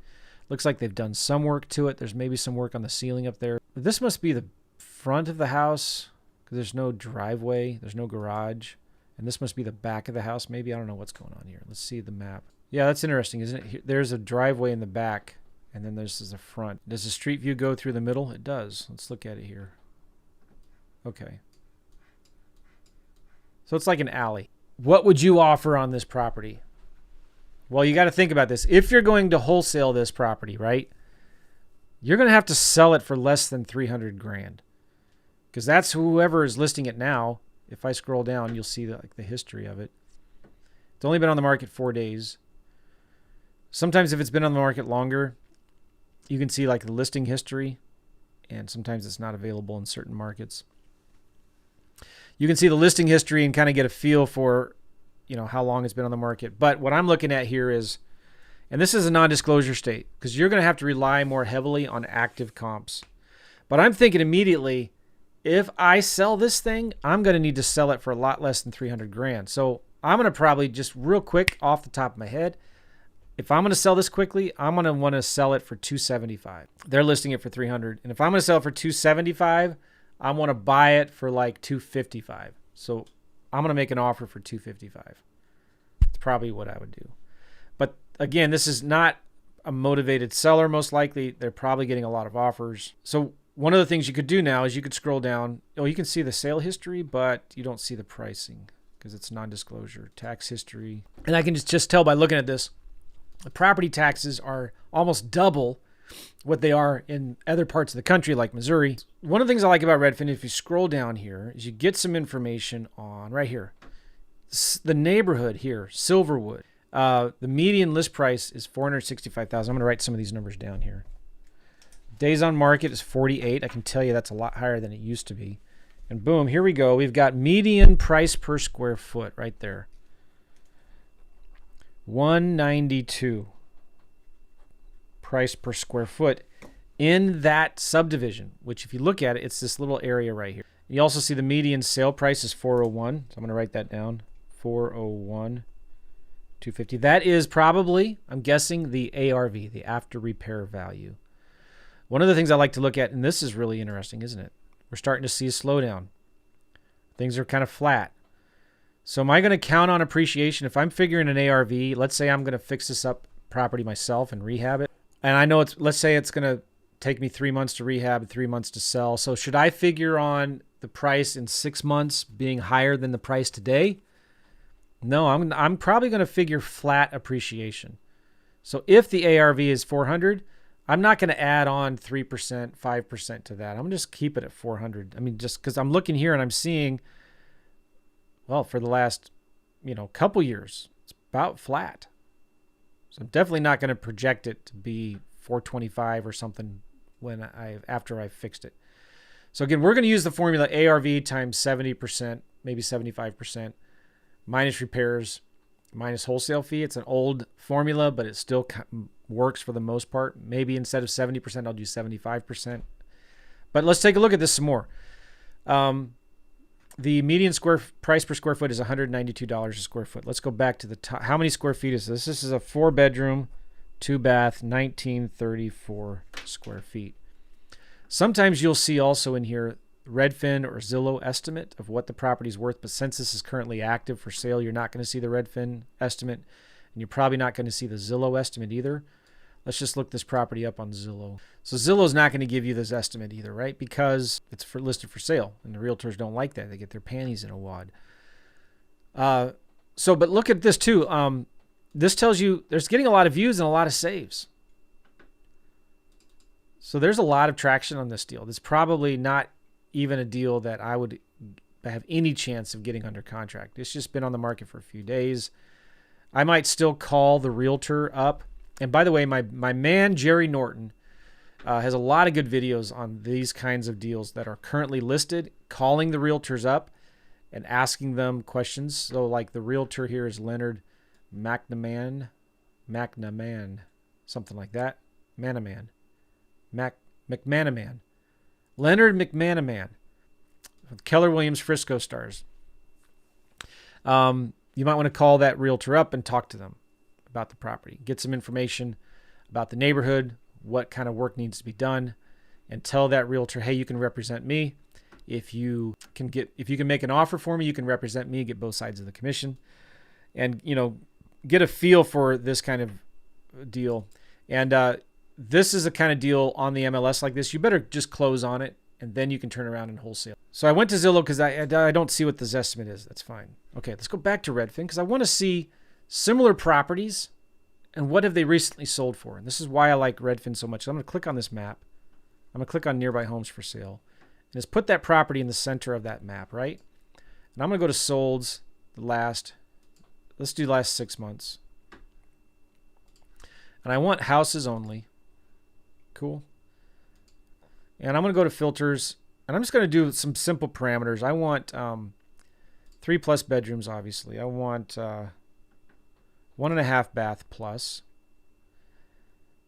looks like they've done some work to it. There's maybe some work on the ceiling up there. This must be the front of the house because there's no driveway. There's no garage. And this must be the back of the house. Maybe. I don't know what's going on here. Let's see the map. Yeah, that's interesting, isn't it? There's a driveway in the back, and then there's the front. Does the street view go through the middle? It does. Let's look at it here. Okay. So it's like an alley. What would you offer on this property? Well, you got to think about this. If you're going to wholesale this property, right, you're going to have to sell it for less than $300,000 because that's whoever is listing it now. If I scroll down, you'll see the history of it. It's only been on the market 4 days. Sometimes if it's been on the market longer, you can see like the listing history, and sometimes it's not available in certain markets. You can see the listing history and kind of get a feel for, how long it's been on the market. But what I'm looking at here is, and this is a non-disclosure state because you're going to have to rely more heavily on active comps. But I'm thinking immediately, if I sell this thing, I'm going to need to sell it for a lot less than $300,000. So I'm going to probably just real quick off the top of my head, if I'm going to sell this quickly, I'm going to want to sell it for $275,000. They're listing it for $300,000. And if I'm going to sell it for $275,000, I want to buy it for like $255,000. So I'm going to make an offer for $255,000. It's probably what I would do. But again, this is not a motivated seller. Most likely, they're probably getting a lot of offers. So one of the things you could do now is you could scroll down. You can see the sale history, but you don't see the pricing because it's non-disclosure. Tax history. And I can just tell by looking at this, the property taxes are almost double what they are in other parts of the country like Missouri. One of the things I like about Redfin, if you scroll down here, is you get some information on right here. The neighborhood here, Silverwood. The median list price is $465,000. I'm going to write some of these numbers down here. Days on market is 48. I can tell you that's a lot higher than it used to be. And boom, here we go. We've got median price per square foot right there. $192 price per square foot in that subdivision, which if you look at it, it's this little area right here. You also see the median sale price is 401. So I'm going to write that down. 401, 250. That is probably, I'm guessing, the ARV, the after repair value. One of the things I like to look at, and this is really interesting, isn't it? We're starting to see a slowdown. Things are kind of flat. So am I going to count on appreciation? If I'm figuring an ARV, let's say I'm going to fix this up property myself and rehab it. And I know let's say it's going to take me 3 months to rehab, 3 months to sell. So should I figure on the price in 6 months being higher than the price today? No, I'm probably going to figure flat appreciation. So if the ARV is 400, I'm not going to add on 3%, 5% to that. I'm going to just keep it at 400. I mean, just because I'm looking here and I'm seeing, well, for the last, couple years, it's about flat. So I'm definitely not going to project it to be 425 or something after I've fixed it. So again, we're going to use the formula ARV times 70%, maybe 75%, minus repairs, minus wholesale fee. It's an old formula, but it still works for the most part. Maybe instead of 70%, I'll do 75%. But let's take a look at this some more. The median price per square foot is $192 a square foot. Let's go back to the top. How many square feet is this? This is a 4-bedroom, 2-bath, 1934 square feet. Sometimes you'll see also in here Redfin or Zillow estimate of what the property is worth, but since this is currently active for sale, you're not going to see the Redfin estimate, and you're probably not going to see the Zillow estimate either. Let's just look this property up on Zillow. So Zillow's not going to give you this estimate either, right? Because it's listed for sale, and the realtors don't like that. They get their panties in a wad. But look at this too. This tells you there's getting a lot of views and a lot of saves. So there's a lot of traction on this deal. This is probably not even a deal that I would have any chance of getting under contract. It's just been on the market for a few days. I might still call the realtor up. And by the way, my man, Jerry Norton, has a lot of good videos on these kinds of deals that are currently listed, calling the realtors up and asking them questions. So like the realtor here is Leonard McManaman, something like that. McManaman. Leonard McManaman with Keller Williams Frisco Stars. You might want to call that realtor up and talk to them about the property. Get some information about the neighborhood, what kind of work needs to be done, and tell that realtor, hey, you can represent me. If you can make an offer for me, you can represent me, get both sides of the commission, and get a feel for this kind of deal. And this is a kind of deal on the MLS like this. You better just close on it, and then you can turn around and wholesale. So I went to Zillow because I don't see what this estimate is. That's fine. Okay, let's go back to Redfin because I want to see similar properties and what have they recently sold for. And this is why I like Redfin so much. So I'm going to click on this map. I'm going to click on nearby homes for sale. And it's put that property in the center of that map, right? And I'm going to go to solds, let's do last 6 months. And I want houses only. Cool. And I'm going to go to filters, and I'm just going to do some simple parameters. I want 3+ bedrooms, obviously. I want 1.5 bath plus.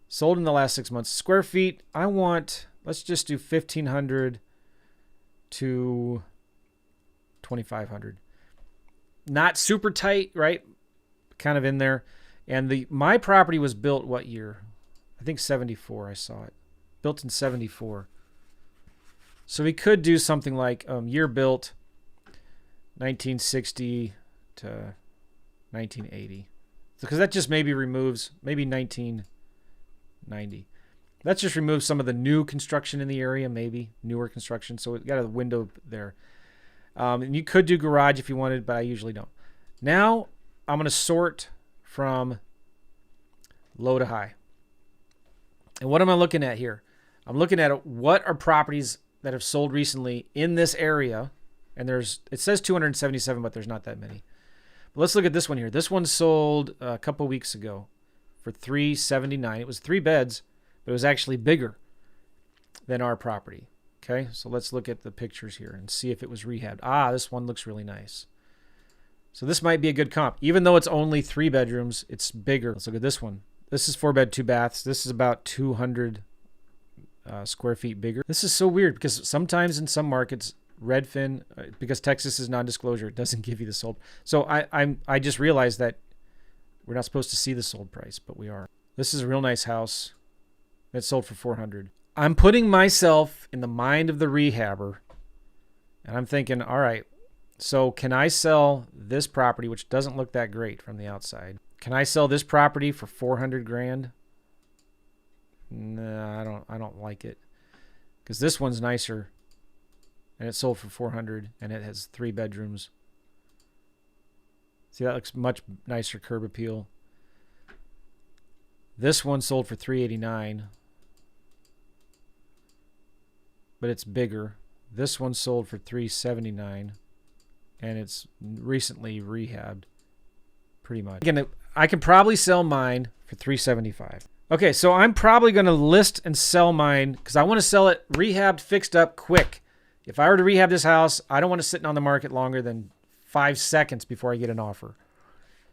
Sold in the last 6 months. Square feet, I want, let's just do 1,500 to 2,500. Not super tight, right? Kind of in there. And my property was built what year? I think 74, I saw it. Built in 74. So we could do something like year built 1960 to 1980. Because that just maybe removes, maybe 1990. That just removes some of the new construction in the area, maybe newer construction. So we got a window there. And you could do garage if you wanted, but I usually don't. Now I'm going to sort from low to high. And what am I looking at here? I'm looking at what are properties that have sold recently in this area. And it says 277, but there's not that many. But let's look at this one here. This one sold a couple weeks ago for $379. It was 3 beds, but it was actually bigger than our property. Okay, so let's look at the pictures here and see if it was rehabbed. This one looks really nice. So this might be a good comp. Even though it's only 3 bedrooms, it's bigger. Let's look at this one. This is 4 bed, 2 baths. This is about 200 square feet bigger. This is so weird because sometimes in some markets, Redfin, because Texas is non-disclosure, it doesn't give you the sold. So I just realized that we're not supposed to see the sold price, but we are. This is a real nice house. It sold for 400. I'm putting myself in the mind of the rehabber, and I'm thinking, all right, so can I sell this property, which doesn't look that great from the outside? Can I sell this property for 400 grand? No, I don't like like it because this one's nicer, and it sold for 400, and it has 3 bedrooms. See, that looks much nicer curb appeal. This one sold for 389, but it's bigger. This one sold for 379, and it's recently rehabbed, pretty much. Again, I can probably sell mine for 375. Okay, so I'm probably going to list and sell mine because I want to sell it rehabbed, fixed up, quick. If I were to rehab this house, I don't want it sitting on the market longer than 5 seconds before I get an offer.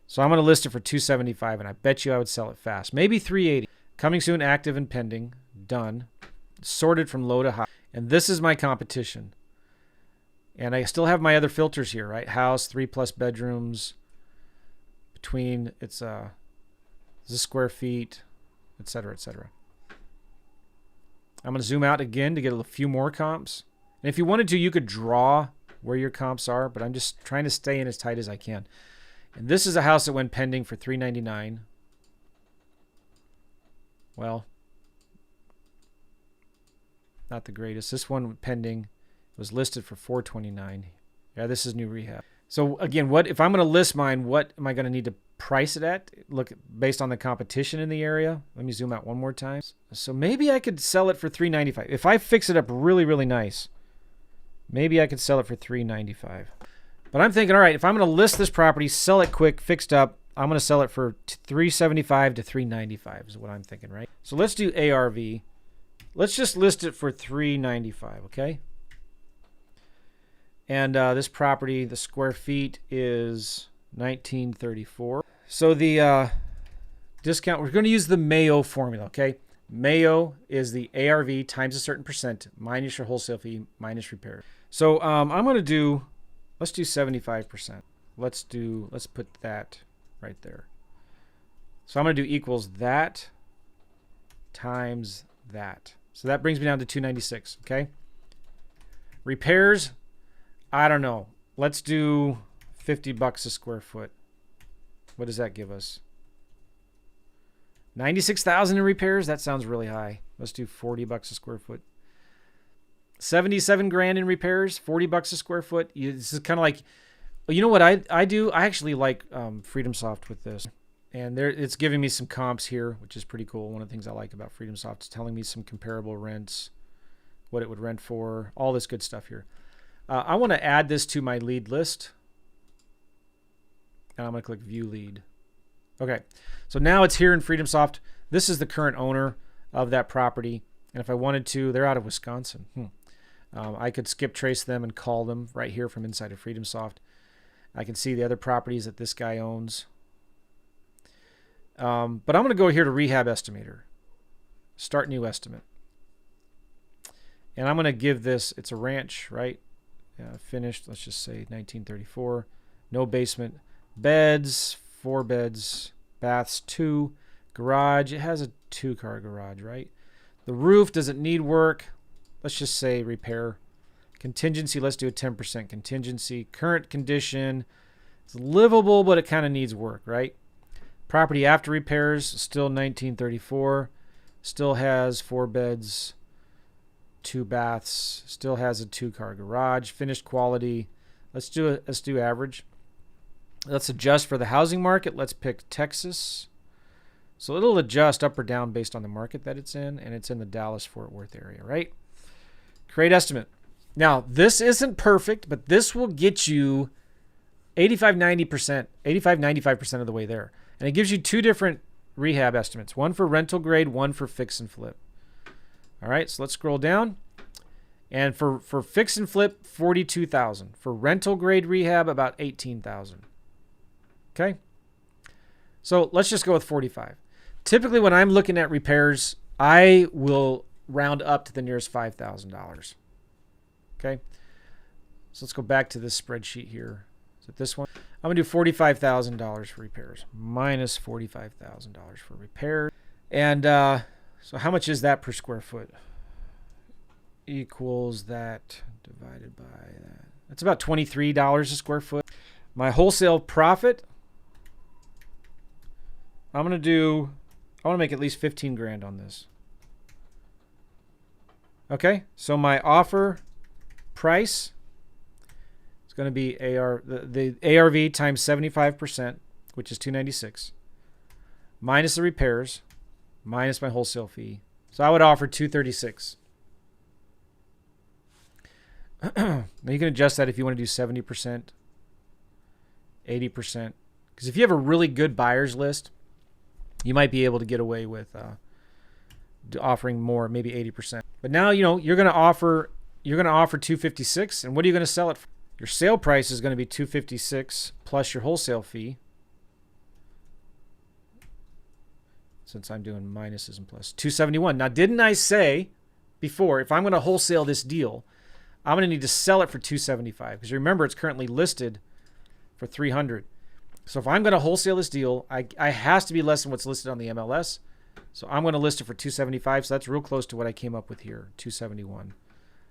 So I'm going to list it for 275, and I bet you I would sell it fast. Maybe 380. Coming soon, active and pending. Done. Sorted from low to high. And this is my competition. And I still have my other filters here, right? House, 3+ bedrooms. Between, it's the square feet, etc., etc. I'm going to zoom out again to get a few more comps. And if you wanted to, you could draw where your comps are, but I'm just trying to stay in as tight as I can. And this is a house that went pending for $399. Well, not the greatest. This one pending was listed for $429. Yeah, this is new rehab. So again, what if I'm going to list mine, what am I going to need to price it at? Look, based on the competition in the area. Let me zoom out one more time. So maybe I could sell it for $395. If I fix it up really, really nice, maybe I could sell it for $395. But I'm thinking, all right, if I'm going to list this property, sell it quick, fixed up, I'm going to sell it for $375 to $395 is what I'm thinking, right? So let's do ARV. Let's just list it for $395, okay? And this property, the square feet is 1934. So the discount, we're going to use the Mayo formula, okay? Mayo is the ARV times a certain percent minus your wholesale fee minus repair. So I'm going to do, let's do 75%. Let's put that right there. So I'm going to do equals that times that. So that brings me down to 296, okay? Repairs, I don't know. Let's do $50 a square foot. What does that give us? 96,000 in repairs? That sounds really high. Let's do $40 a square foot. 77 grand in repairs, $40 a square foot. This is kind of like, you know what I do? I actually like Freedom Soft with this. And it's giving me some comps here, which is pretty cool. One of the things I like about Freedom Soft is telling me some comparable rents, what it would rent for, all this good stuff here. I want to add this to my lead list. And I'm going to click View Lead. Okay, so now it's here in Freedom Soft. This is the current owner of that property. And if I wanted to, they're out of Wisconsin. I could skip trace them and call them right here from inside of Freedom Soft. I can see the other properties that this guy owns. But I'm going to go here to Rehab Estimator. Start new estimate. And I'm going to give this, it's a ranch, right? Finished, let's just say 1934. No basement. Beds, 4 beds. Baths, 2. Garage, it has a 2-car garage, right? The roof, does it need work? Let's just say repair. Contingency, let's do a 10% contingency. Current condition, it's livable, but it kind of needs work, right? Property after repairs, still 1934. Still has 4 beds, 2 baths. Still has a 2-car garage. Finished quality. Let's do average. Let's adjust for the housing market. Let's pick Texas. So it'll adjust up or down based on the market that it's in, and it's in the Dallas-Fort Worth area, right? Create estimate. Now, this isn't perfect, but this will get you 85-95% of the way there. And it gives you 2 different rehab estimates, one for rental grade, one for fix and flip. All right, so let's scroll down. And for fix and flip, 42,000. For rental grade rehab, about 18,000. Okay? So let's just go with 45. Typically, when I'm looking at repairs, I will round up to the nearest $5,000. Okay? So let's go back to this spreadsheet here. Is it this one? I'm going to do $45,000 for repairs, minus $45,000 for repairs. And so how much is that per square foot? Equals that divided by that. That's about $23 a square foot. My wholesale profit, I want to make at least 15 grand on this. Okay, so my offer price is going to be the ARV times 75%, which is 296, minus the repairs, minus my wholesale fee. So I would offer 236. Now you can adjust that if you want to do 70%, 80%. Because if you have a really good buyer's list, you might be able to get away with offering more, maybe 80%. But now you're going to offer 256, and what are you going to sell it for? Your sale price is going to be 256 plus your wholesale fee. Since I'm doing minuses and plus 271. Now, didn't I say before, if I'm going to wholesale this deal, I'm going to need to sell it for 275, because remember it's currently listed for 300. So if I'm going to wholesale this deal, I has to be less than what's listed on the MLS. So I'm going to list it for 275. So that's real close to what I came up with here, 271.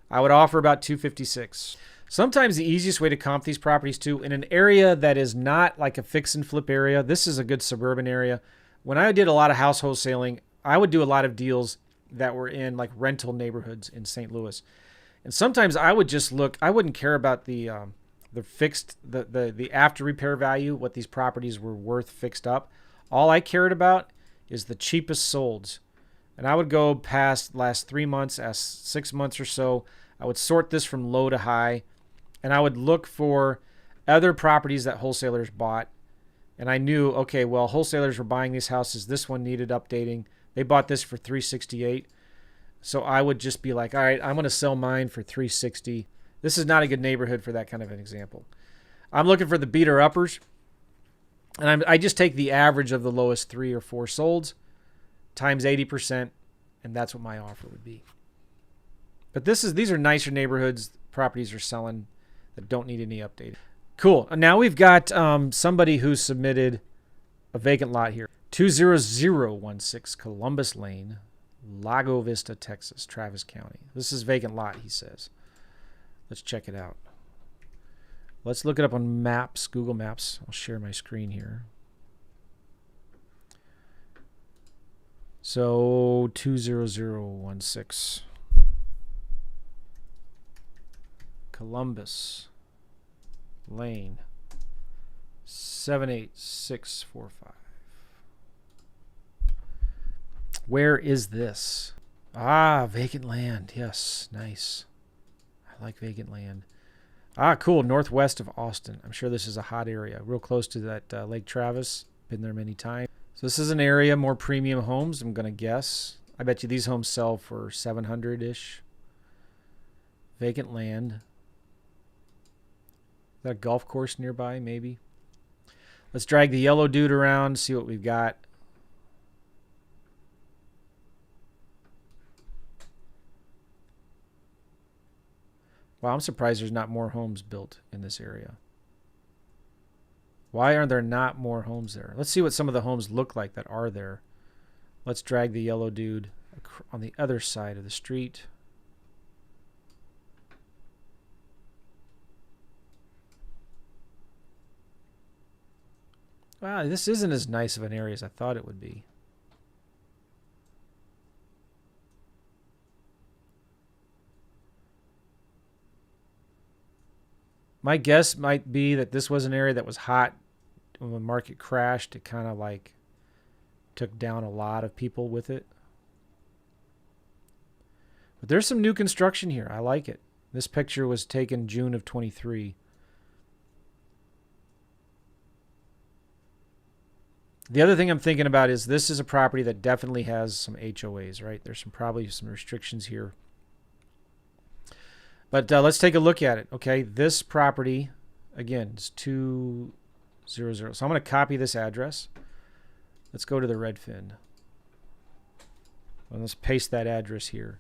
I would offer about 256. Sometimes the easiest way to comp these properties too, in an area that is not like a fix and flip area, this is a good suburban area. When I did a lot of house wholesaling, I would do a lot of deals that were in like rental neighborhoods in St. Louis. And sometimes I would just look, I wouldn't care about the after repair value, what these properties were worth fixed up. All I cared about is the cheapest solds. And I would go past last 3 months, as 6 months or so. I would sort this from low to high, and I would look for other properties that wholesalers bought. And I knew, okay, well, wholesalers were buying these houses. This one needed updating. They bought this for $368. So I would just be like, all right, I'm going to sell mine for $360. This is not a good neighborhood for that kind of an example. I'm looking for the beater uppers. And I just take the average of the lowest 3 or 4 solds times 80%, and that's what my offer would be. But these are nicer neighborhoods. Properties are selling that don't need any updating. Cool. Now we've got somebody who submitted a vacant lot here. 20016 Columbus Lane, Lago Vista, Texas, Travis County. This is vacant lot, he says. Let's check it out. Let's look it up on Maps, Google Maps. I'll share my screen here. So 20016 Columbus Lane 78645. Where is this? Ah, vacant land. Yes, nice. I like vacant land. Ah, cool. Northwest of Austin. I'm sure this is a hot area. Real close to that Lake Travis. Been there many times. So this is an area, more premium homes, I'm going to guess. I bet you these homes sell for 700-ish. Vacant land. Is that a golf course nearby, maybe? Let's drag the yellow dude around, see what we've got. Wow, I'm surprised there's not more homes built in this area. Why are there not more homes there? Let's see what some of the homes look like that are there. Let's drag the yellow dude on the other side of the street. Wow, this isn't as nice of an area as I thought it would be. My guess might be that this was an area that was hot when the market crashed. It kind of like took down a lot of people with it. But there's some new construction here. I like it. This picture was taken June of 23. The other thing I'm thinking about is this is a property that definitely has some HOAs, right? There's probably some restrictions here. But let's take a look at it. Okay, this property, again, is 200. So I'm going to copy this address. Let's go to the Redfin. Well, let's paste that address here.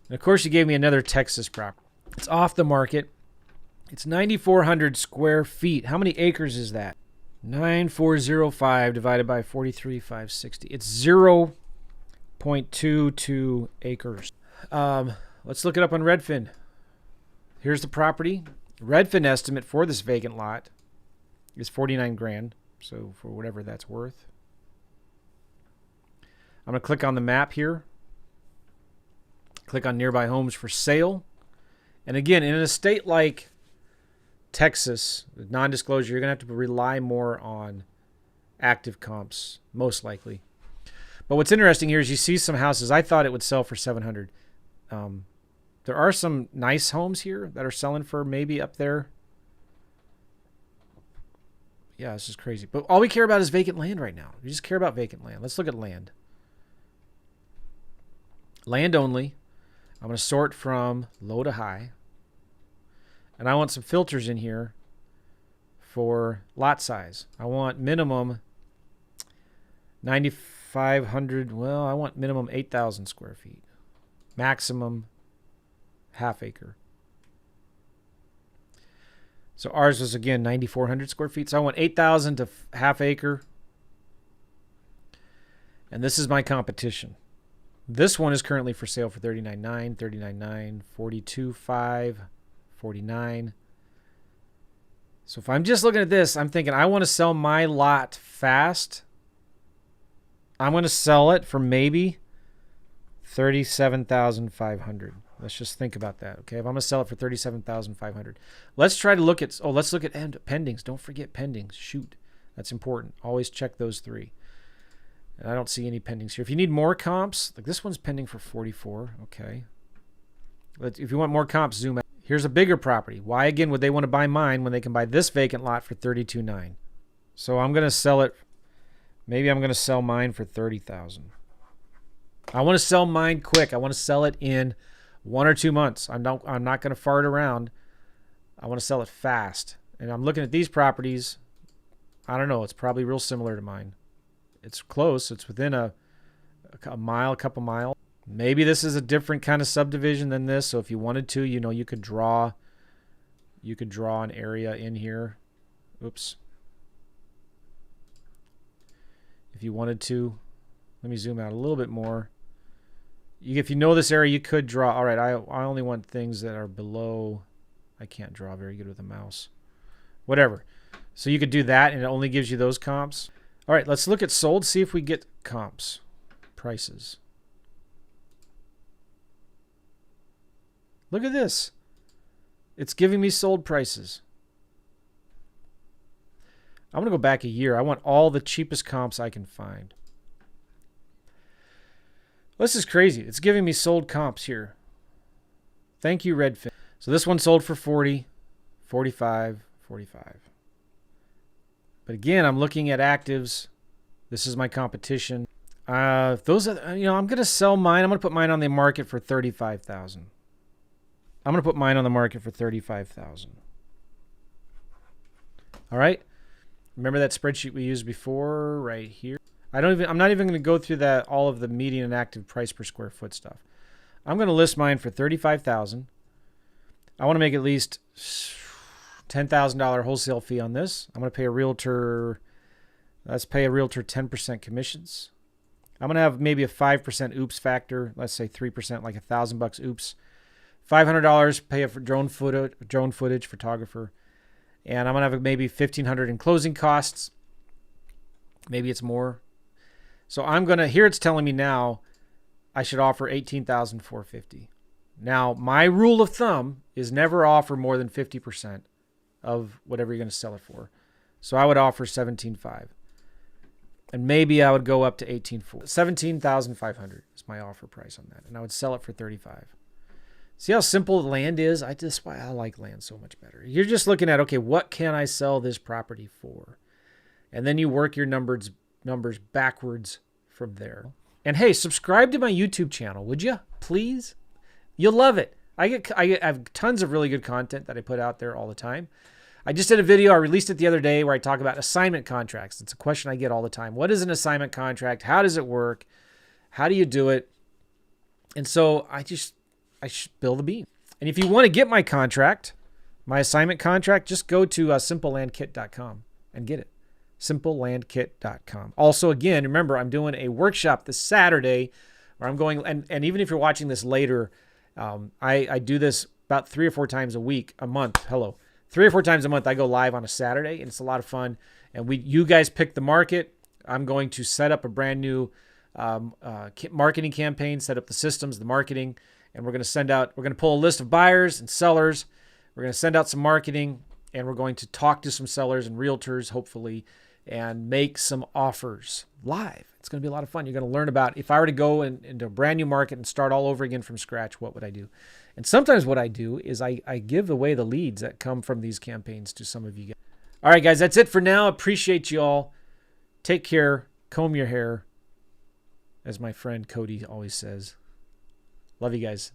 And of course, you gave me another Texas property. It's off the market. It's 9,400 square feet. How many acres is that? 9,405 divided by 43,560. It's 0.22 acres. Let's look it up on Redfin. Here's the property. Redfin estimate for this vacant lot is 49 grand. So for whatever that's worth. I'm going to click on the map here. Click on nearby homes for sale. And again, in a state like Texas, non-disclosure, you're going to have to rely more on active comps, most likely. But what's interesting here is you see some houses. I thought it would sell for 700. There are some nice homes here that are selling for maybe up there. Yeah, this is crazy. But all we care about is vacant land right now. We just care about vacant land. Let's look at land. Land only. I'm going to sort from low to high. And I want some filters in here for lot size. I want minimum 9,500. Well, I want minimum 8,000 square feet. Maximum half acre. So ours was, again, 9,400 square feet. So I want 8,000 to half acre. And this is my competition. This one is currently for sale for $39,900, $39,900, $42,500, $49,000. So if I'm just looking at this, I'm thinking I want to sell my lot fast. I'm going to sell it for maybe $37,500. Let's just think about that. Okay, if I'm going to sell it for $37,500, let's try to look at. Let's look at pendings. Don't forget pendings. Shoot, that's important. Always check those three. And I don't see any pendings here. If you need more comps, like this one's pending for 44. Okay. If you want more comps, zoom out. Here's a bigger property. Why again would they want to buy mine when they can buy this vacant lot for $32,900? So I'm going to sell it. Maybe I'm going to sell mine for $30,000. I want to sell mine quick. I want to sell it in 1 or 2 months. I'm not going to fart around. I want to sell it fast. And I'm looking at these properties. I don't know. It's probably real similar to mine. It's close. It's within a mile, a couple miles. Maybe this is a different kind of subdivision than this. So if you wanted to, you could draw an area in here. Oops. If you wanted to, let me zoom out a little bit more. If you know this area, you could draw. All right, I only want things that are below. I can't draw very good with a mouse. Whatever. So you could do that, and it only gives you those comps. All right, let's look at sold, see if we get comps, prices. Look at this. It's giving me sold prices. I'm going to go back a year. I want all the cheapest comps I can find. This is crazy. It's giving me sold comps here. Thank you, Redfin. So this one sold for 40, 45, 45. But again, I'm looking at actives. This is my competition. Those are, I'm going to sell mine. I'm going to put mine on the market for $35,000. I'm going to put mine on the market for $35,000. All right. Remember that spreadsheet we used before right here? I'm not even going to go through all of the median and active price per square foot stuff. I'm going to list mine for $35,000. I want to make at least $10,000 wholesale fee on this. I'm going to pay a realtor. Let's pay a realtor 10% commissions. I'm going to have maybe a 5% oops factor. Let's say 3%, like $1,000 oops. $500 pay for drone footage photographer. And I'm going to have maybe $1,500 in closing costs. Maybe it's more. So I'm going to, here it's telling me now I should offer $18,450. Now, my rule of thumb is never offer more than 50% of whatever you're going to sell it for. So I would offer $17,500. And maybe I would go up to $18,400. $17,500 is my offer price on that. And I would sell it for $35,000. See how simple land is? That's why I like land so much better. You're just looking at, okay, what can I sell this property for? And then you work your numbers backwards from there. And hey, subscribe to my YouTube channel, would you? Please? You'll love it. I have tons of really good content that I put out there all the time. I just did a video. I released it the other day where I talk about assignment contracts. It's a question I get all the time. What is an assignment contract? How does it work? How do you do it? And so I spill the beans. And if you want to get my contract, my assignment contract, just go to simplelandkit.com and get it. simplelandkit.com. Also, again, remember, I'm doing a workshop this Saturday where I'm going, and even if you're watching this later, I do this about 3 or 4 times a week, a month. 3 or 4 times a month, I go live on a Saturday, and it's a lot of fun. And you guys pick the market. I'm going to set up a brand new marketing campaign, set up the systems, the marketing, And we're going to pull a list of buyers and sellers. We're going to send out some marketing, and we're going to talk to some sellers and realtors, hopefully, and make some offers live. It's going to be a lot of fun. You're going to learn about, if I were to go into a brand new market and start all over again from scratch, what would I do? And sometimes what I do is I give away the leads that come from these campaigns to some of you guys. All right, guys, that's it for now. Appreciate you all. Take care. Comb your hair, as my friend Cody always says. Love you guys.